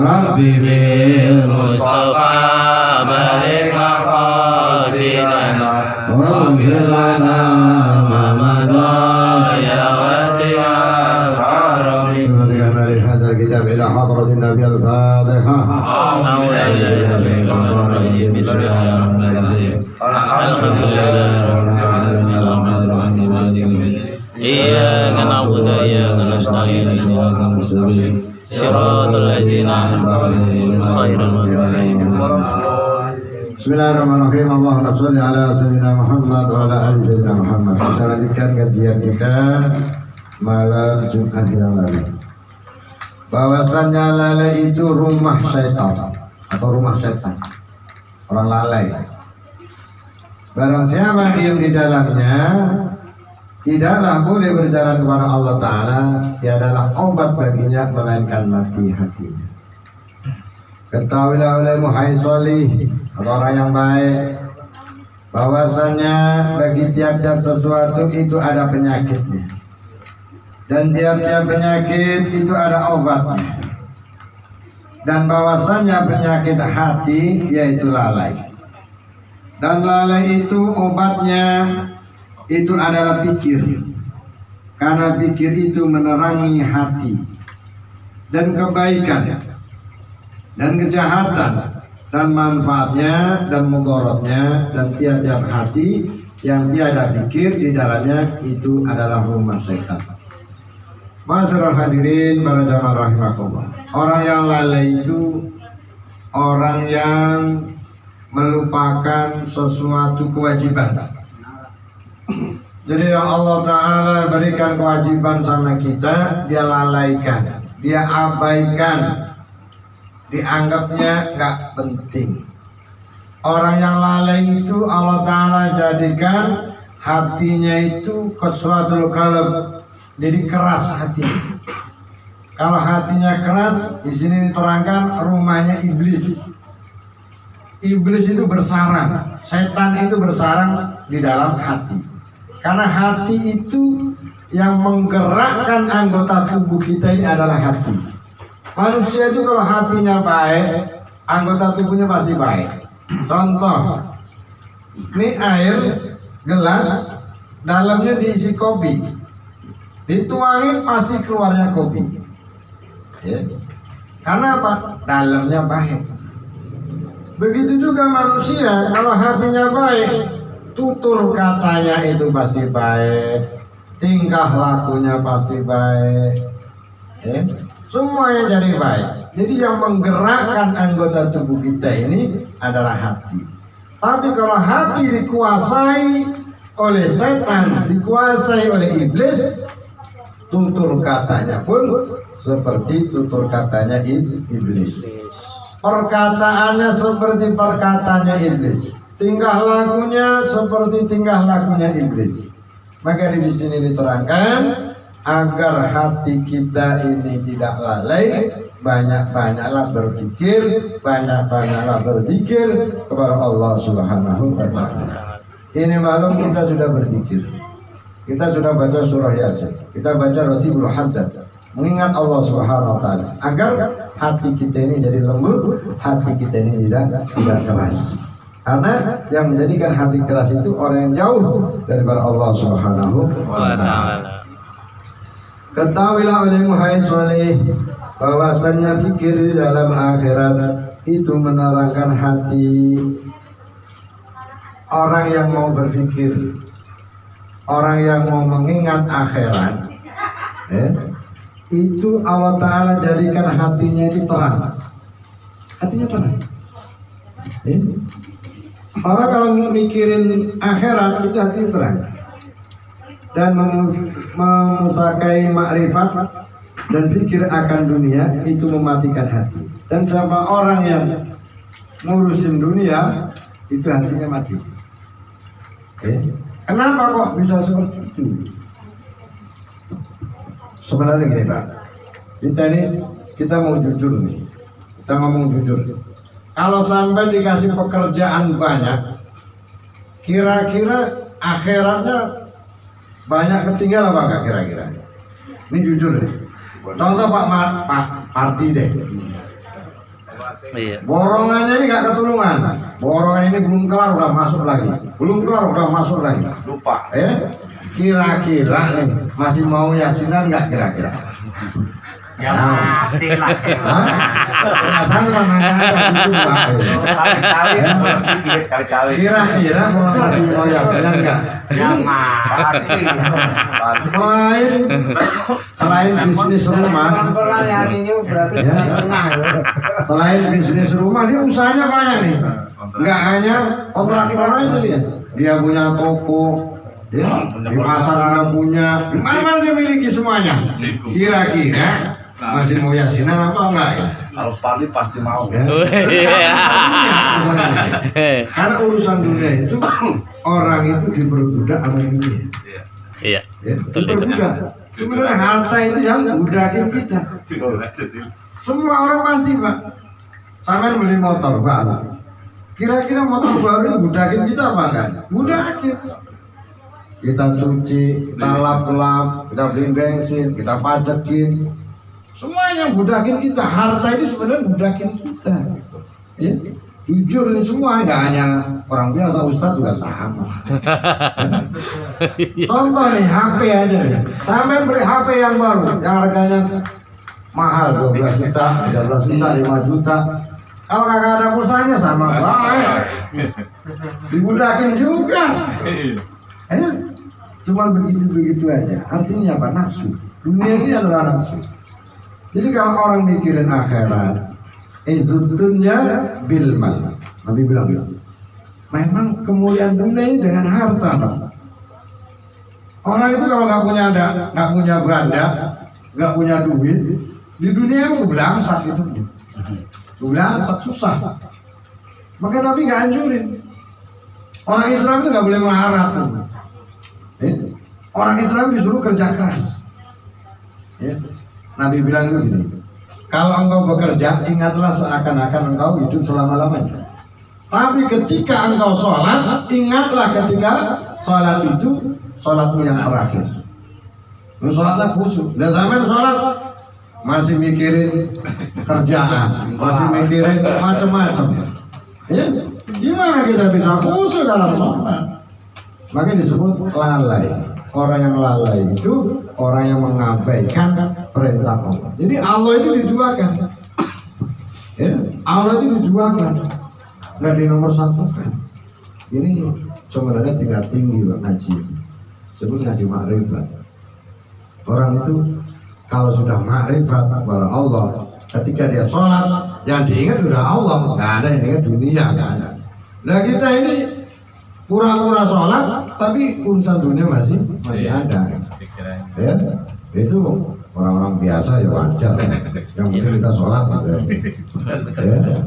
Rabbi bil Mustafa balik maqasidana waghfir lana ma madha ya wasi'al karami. Dari hadal kitab ila hadratin Nabi al-Fatihah. Bismillahirrahmanirrahim. Iyyaka na'budu wa iyyaka nasta'in. Shiratal ladzina an'amta 'alaihim ghairil maghdubi 'alaihim. Bismillahirrahmanirrahim. Allahumma shalli ala sayyidina Muhammad wa ala ali sayyidina Muhammad. Kita lanjutkan kajian kita malam Jumat yang lalu. Bahwasannya lalai itu rumah syaitan atau rumah setan. Orang lalai. Barang siapa diam di dalamnya, tidaklah boleh berjalan kepada Allah Ta'ala. Tiadalah obat baginya melainkan mati hatinya. Ketahuilah olehmu hai solih atau orang yang baik, bahwasannya bagi tiap-tiap sesuatu itu ada penyakitnya, dan tiap-tiap penyakit itu ada obatnya. Dan bahwasannya penyakit hati yaitu lalai, dan lalai itu obatnya itu adalah pikir, karena pikir itu menerangi hati, dan kebaikan dan kejahatan dan manfaatnya dan mudaratnya, dan tiap-tiap hati yang tiada pikir di dalamnya itu adalah rumah setan. Masyarul hadirin para jamaah rahimakumullah. Orang yang lalai itu orang yang melupakan sesuatu kewajiban. Jadi yang Allah Ta'ala berikan kewajiban sama kita, dia lalaikan, dia abaikan, dianggapnya nggak penting. Orang yang lalai itu Allah Ta'ala jadikan hatinya itu qaswatul qalb, jadi keras hati. Kalau hatinya keras, di sini diterangkan rumahnya iblis. Iblis itu bersarang, setan itu bersarang di dalam hati. Karena hati itu yang menggerakkan anggota tubuh kita ini adalah hati. Manusia itu kalau hatinya baik, anggota tubuhnya pasti baik. Contoh, ini air gelas, dalamnya diisi kopi, dituangin pasti keluarnya kopi. Ya. Karena apa? Dalamnya baik. Begitu juga manusia, kalau hatinya baik, tutur katanya itu pasti baik, tingkah lakunya pasti baik, ya. Semuanya jadi baik. Jadi yang menggerakkan anggota tubuh kita ini adalah hati. Tapi kalau hati dikuasai oleh setan, dikuasai oleh iblis, tutur katanya pun seperti tutur katanya iblis. Perkataannya seperti perkataannya iblis. Tingkah lakunya seperti tingkah lakunya iblis. Maka di sini diterangkan agar hati kita ini tidak lalai, banyak-banyaklah berpikir, banyak-banyaklah berzikir kepada Allah Subhanahu wa Ta'ala. Ini malam kita sudah berzikir. Kita sudah baca surah Yasin. Kita baca Ratibul Haddad, mengingat Allah Subhanahu wa Ta'ala agar hati kita ini jadi lembut, hati kita ini tidak keras. Karena yang menjadikan hati keras itu orang yang jauh daripada Allah Subhanahu wa Ta'ala. Ketahuilah olehmu hai soleh, bahwasannya fikir dalam akhirat itu menerangkan hati. Orang yang mau berpikir, orang yang mau mengingat akhirat, itu Allah Ta'ala jadikan hatinya itu terang. Hatinya terang. Orang kalau mikirin akhirat itu hatinya terang. Dan memusakai makrifat dan pikir akan dunia itu mematikan hati. Dan siapa orang yang ngurusin dunia itu hatinya mati. Kenapa kok bisa seperti itu? Sebenarnya gini Pak, kita mau jujur nih, kita ngomong jujur. Kalau sampai dikasih pekerjaan banyak, kira-kira akhiratnya banyak ketinggalan apa enggak kira-kira? Ini jujur deh. Contoh Pak Parti deh. Iya. Borongannya ini nggak ketulungan. Borongan ini belum kelar udah masuk lagi. Belum kelar udah masuk lagi. Lupa. Kira-kira nih masih mau yasinan nggak kira-kira? Ya masih lah. Asal nanya aja gitu Pak. Kali-kali dikit kali-kali. Kira-kira masih mau yasinan nggak? Ya Pasti. Selain bisnis rumah, selain bisnis rumah dia usahanya banyak nih. Nggak hanya kontraktor aja dia punya toko. Ya, di pasar juga punya, di mana-mana dia miliki semuanya. Kira-kira masih mau yasinan apa enggak ya? Kalau Parli pasti mau. Ya. Karena urusan dunia itu orang itu diperbudak sama dunia. Iya. Ya, Betul itu. diperbudak. Sebenarnya harta itu yang budakin kita. Semua orang pasti Pak. Sampai beli motor Pak. Kira-kira motor baru itu budakin kita apa enggak? Budakin. Kita cuci, kita lap-lap, kita beli bensin, kita pajakin, semuanya budakin kita. Harta itu sebenarnya budakin kita. Ya, jujur ini semua nggak hanya orang biasa, ustadz juga sama. Contoh nih HP aja nih, sampai beli HP yang baru, yang harganya mahal 12 juta, 13 juta, 5 juta. Kalau kagak ada pulsanya sama baik, dibudakin juga. Cuma begitu-begitu aja. Artinya apa? Nafsu. Dunia ini adalah nafsu. Jadi kalau orang mikirin akhirat, izzudunya bil mal. Nabi bilang gitu. Memang kemuliaan dunia ini dengan harta. Orang itu kalau nggak punya benda, nggak punya duit, di dunia emang kebelangsak itu. Kebelangsak susah. Maka Nabi nggak anjurin. Orang Islam itu nggak boleh melarat. Orang Islam disuruh kerja keras. Nabi bilang begini, kalau engkau bekerja, ingatlah seakan-akan engkau hidup selama-lamanya. Tapi ketika engkau sholat, ingatlah ketika sholat itu sholatmu yang terakhir. Lu sholatnya khusyuk. Dan sampai sholat masih mikirin kerjaan, masih mikirin macam-macam. Ya, gimana kita bisa khusyuk dalam sholat? Makanya disebut lalai. Orang yang lalai itu orang yang mengabaikan perintah Allah. Jadi Allah itu diduakan. Ya, Allah itu diduakan. Nggak di nomor satu kan. Ini sebenarnya tingkat tinggi Pak ngaji. Sebut ngaji makrifat. Orang itu kalau sudah makrifat kepada Allah, ketika dia sholat, yang diingat sudah Allah, nggak ada yang diingat dunia, nggak ada. Nah kita ini pura-pura sholat, tapi urusan dunia masih ada. Ya, itu orang-orang biasa ya wajar. Yang penting kita sholat gitu. Ya.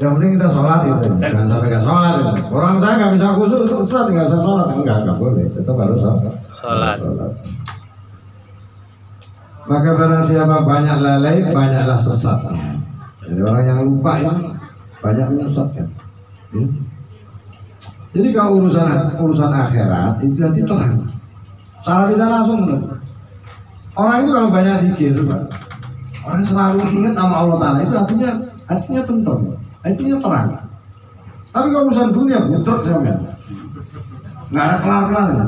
Yang penting kita sholat itu, jangan sampai nggak sholat itu. Orang saya nggak bisa khusus, Ustaz nggak bisa sholat, nggak boleh. Tetap harus sholat. Maka barang siapa banyak lalai, banyaklah sesat. Jadi orang yang lupa ini banyak menyesatkan. Ya. Jadi kalau urusan akhirat itu nanti terang. Salah tidak langsung loh. Orang itu kalau banyak zikir, Pak, orang selalu ingat nama Allah Taala itu hatinya tenang, hatinya terang. Tapi kalau urusan dunia butrek sampean, nggak ada kelar-kelarnya.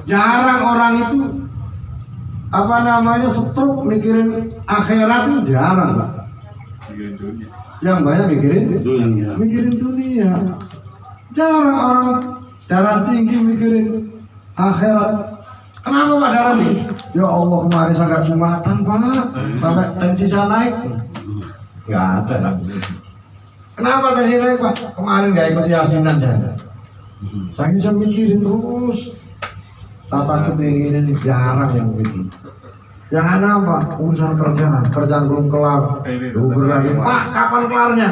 Jarang orang itu stroke mikirin akhirat itu jarang, Pak. Yang banyak mikirin dunia. Jarang orang darah tinggi mikirin akhirat. Kenapa Pak darah tinggi? Ya Allah kemarin saya gak jumatan Pak, sampai tensi saya naik. Gak ada. Kenapa tensi naik Pak? Kemarin gak ikut yasinan ya. Saya bisa mikirin terus. Tata ini jarang yang begitu. Yang ada apa? Urusan kerjaan belum kelar. Tunggu lagi. Pak kapan kelarnya?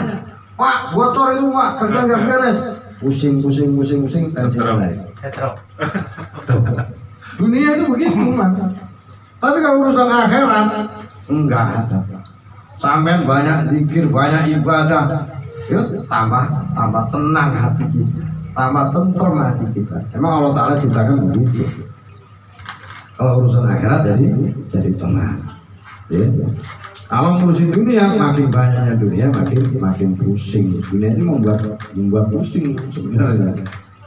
Pak bocor itu Pak, kerjaan gak beres. Pusing, tensi naik. Dunia itu begitu Mas. Tapi kalau urusan akhirat enggak ada. Sampai banyak zikir, banyak ibadah, yuk tambah tenang hati kita, tambah tentrem hati kita. Emang Allah Taala ciptakan begitu. Kalau urusan akhirat jadi tenang. Ya. Kalau ngurusin dunia, makin banyaknya dunia, makin pusing. Dunia ini membuat pusing sebenarnya.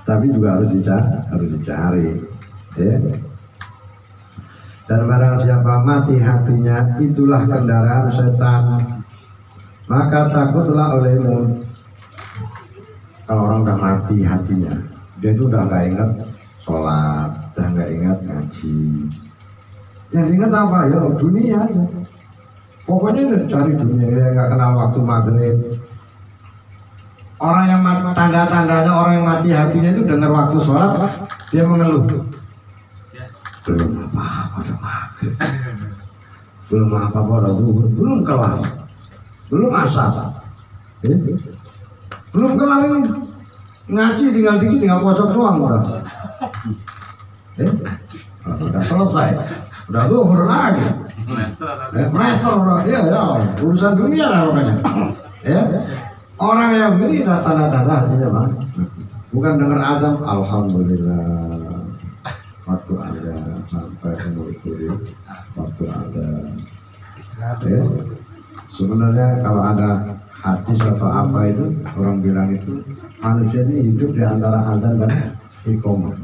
Tapi juga harus dicari. Ya. Dan barang siapa mati hatinya, itulah kendaraan setan. Maka takutlah olehmu. Kalau orang udah mati hatinya, dia itu udah nggak ingat sholat, udah nggak ingat ngaji. Yang ingat apa? Ya dunia aja. Pokoknya udah cari dunia, dia nggak kenal waktu maghrib. Orang yang mati, tanda-tandanya orang yang mati hatinya itu dengar waktu sholat, dia mengeluh. Belum apa-apa udah maghrib, belum apa-apa udah zuhur, belum kelar, belum asar, belum kelar ini ngaji tinggal dikit, tinggal pojok doang udah. Udah selesai, udah zuhur lagi. Master udah, ya urusan dunia lah pokoknya. Ya, orang yang begini udah tanda-tanda artinya bang. Bukan dengar azan, alhamdulillah. Waktu ada sampai umur waktu ada. Ya. Sebenarnya kalau ada hadis atau apa itu orang bilang itu manusia ini hidup di antara azan dan iqamah.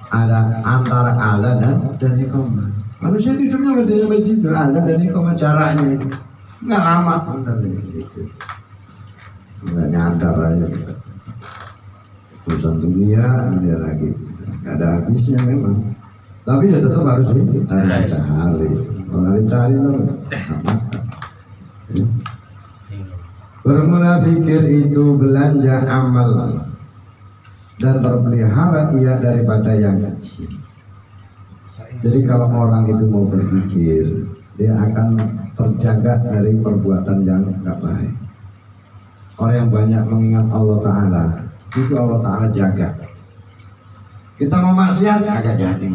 Ada antara azan dan iqamah. Manusia hidupnya bedanya begitu, azan dan iqamah caranya itu nggak lama sebenarnya gitu. Nggak nyadar aja. Urusan dunia lagi. Gak ada habisnya memang, tapi ya tetap harus dicari. Kalau dicari itu bermula pikir itu belanja amal dan terpelihara ia daripada yang kecil. Jadi kalau orang itu mau berpikir, dia akan terjaga dari perbuatan yang tidak baik. Orang yang banyak mengingat Allah Ta'ala, itu Allah Ta'ala jaga. Kita mau maksiat agak jadi,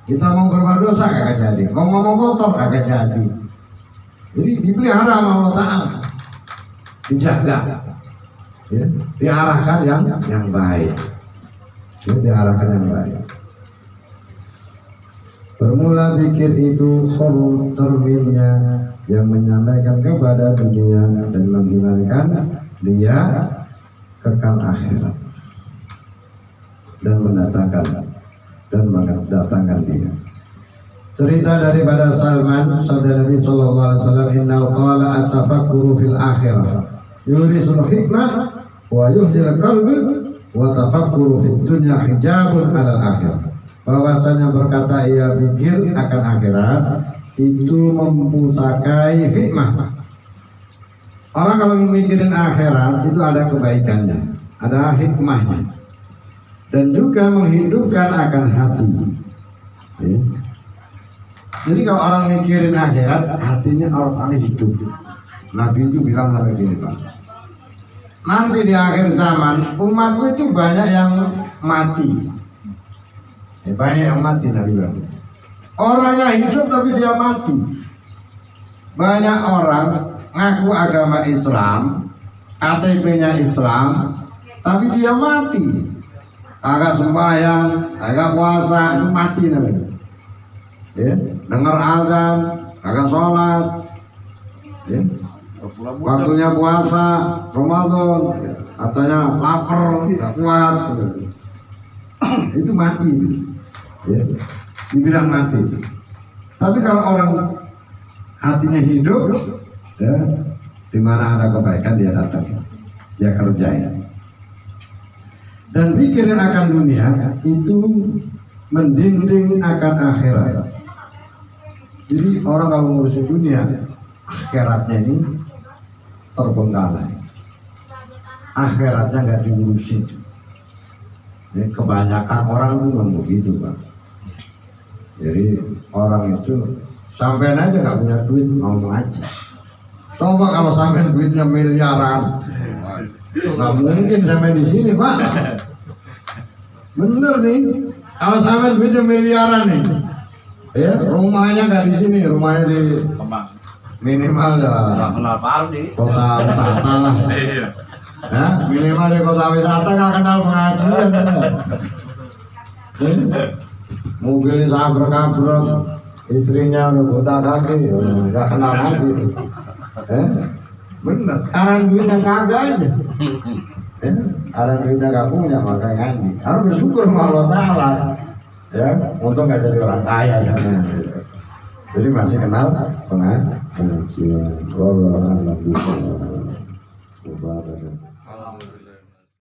kita mau berbuat dosa agak jadi, mau ngomong kotor agak jadi. Jadi dipelihara sama Allah Ta'ala, dijaga, ya, diarahkan yang baik, ya, diarahkan yang baik. Bermula pikir itu khurul terminnya yang menyampaikan kepada dunia dan menghilangkan dia kekal akhirat. Dan mendatangkan dia. Cerita daripada Salman, sabda Nabi sallallahu alaihi wasallam, "Inna qala at-tafakkuru fil akhirah yurisul hikmah wa yuhdil qalbi wa tafakkuru fid dunya hijabun 'alal akhirah." Bahwasanya berkata ia pikir akan akhirat itu mempusakai hikmah. Orang kalau mikirin akhirat itu ada kebaikannya, ada hikmahnya. Dan juga menghidupkan akan hati. Ya. Jadi kalau orang mikirin akhirat, hatinya Allah hidup. Nabi itu bilang sampai gini Pak, nanti di akhir zaman umatku itu banyak yang mati. Banyak yang mati Nabi bilang. Orangnya hidup tapi dia mati. Banyak orang ngaku agama Islam, KTP-nya Islam, tapi dia mati. Agak sembahyang, agak puasa, itu mati namanya. Ya, dengar azan, agak sholat, ya. Waktunya puasa, Ramadan, katanya lapar, nggak kuat, itu mati, ya. Dibilang mati. Tapi kalau orang hatinya hidup, ya, di mana ada kebaikan dia datang, dia kerjain. Dan pikiran akan dunia itu mendinding akan akhirat. Jadi orang kalau ngurusin dunia, akhiratnya ini terbengkalai. Akhiratnya nggak diurusin. Ini kebanyakan orang itu memang begitu Pak. Jadi orang itu sampean aja nggak punya duit ngomong aja. Coba kalau sampean duitnya miliaran, nggak mungkin sampai di sini Pak. Bener nih, kalau sampai duitnya miliaran nih, ya rumahnya nggak di sini, rumahnya di minimal ya kota wisata lah. Ya, minimal di kota wisata nggak kenal pengajian. Mobilnya sabrek-sabrek, istrinya udah buta kaki, nggak kenal ngaji. Bener, karena duitnya kagak aja. Karena duitnya gak punya makanya ngaji. Harus bersyukur sama Allah Ta'ala. Ya, untung nggak jadi orang kaya ya. Jadi masih kenal pengajian. Wallahu a'lam bishawab.